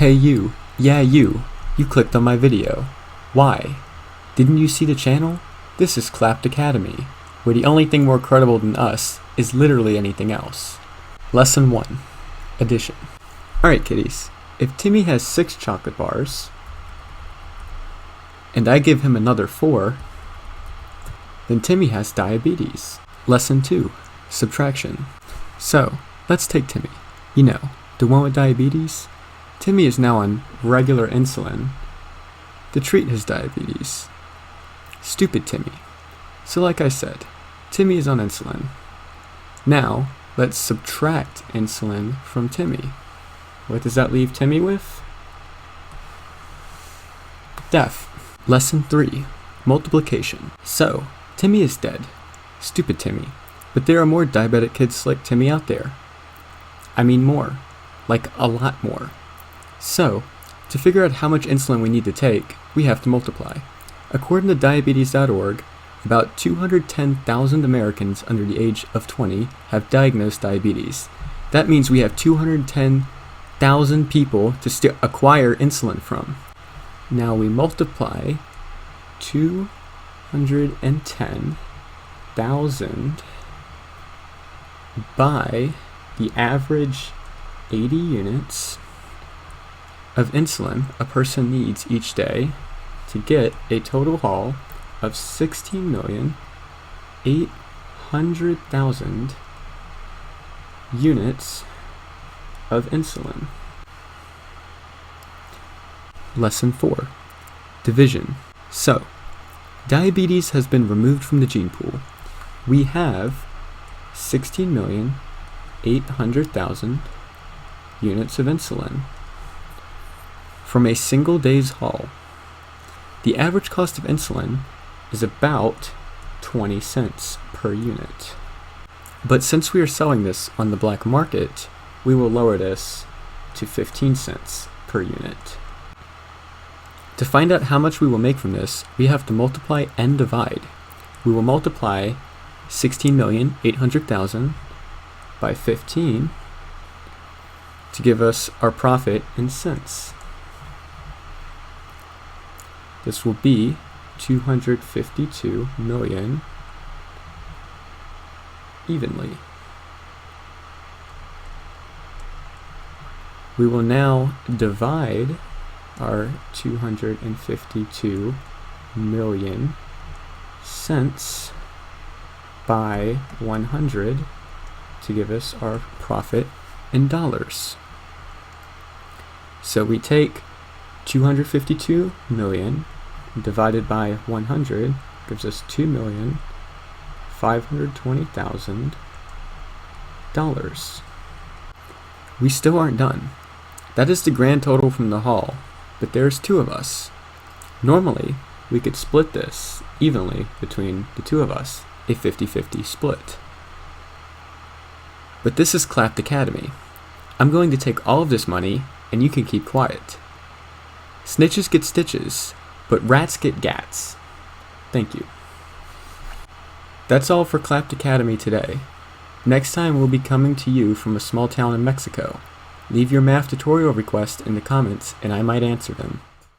Hey you, yeah you clicked on my video. Why? Didn't you see the channel? This is Clapped Academy, where the only thing more credible than us is literally anything else. Lesson 1. Addition. Alright kiddies, if Timmy has 6 chocolate bars, and I give him another 4, then Timmy has diabetes. Lesson 2. Subtraction. So, let's take Timmy. You know, the one with diabetes? Timmy is now on regular insulin to treat his diabetes. Stupid Timmy. So like I said, Timmy is on insulin. Now, let's subtract insulin from Timmy. What does that leave Timmy with? Death. Lesson 3. Multiplication. So, Timmy is dead. Stupid Timmy. But there are more diabetic kids like Timmy out there. I mean more. Like a lot more. So, to figure out how much insulin we need to take, we have to multiply. According to diabetes.org, about 210,000 Americans under the age of 20 have diagnosed diabetes. That means we have 210,000 people to acquire insulin from. Now we multiply 210,000 by the average 80 units of insulin a person needs each day to get a total haul of 16,800,000 units of insulin. Lesson 4. Division. So, diabetes has been removed from the gene pool. We have 16,800,000 units of insulin from a single day's haul. The average cost of insulin is about 20 cents per unit. But since we are selling this on the black market, we will lower this to 15 cents per unit. To find out how much we will make from this, we have to multiply and divide. We will multiply 16,800,000 by 15 to give us our profit in cents. This will be 252 million evenly. We will now divide our 252 million cents by 100 to give us our profit in dollars. So we take 252 million divided by 100 gives us $2,520,000. We still aren't done. That is the grand total from the haul, but there's 2 of us. Normally, we could split this evenly between the 2 of us, a 50-50 split. But this is Clapped Academy. I'm going to take all of this money, and you can keep quiet. Snitches get stitches, but rats get gats. Thank you. That's all for Clapped Academy today. Next time we'll be coming to you from a small town in Mexico. Leave your math tutorial request in the comments and I might answer them.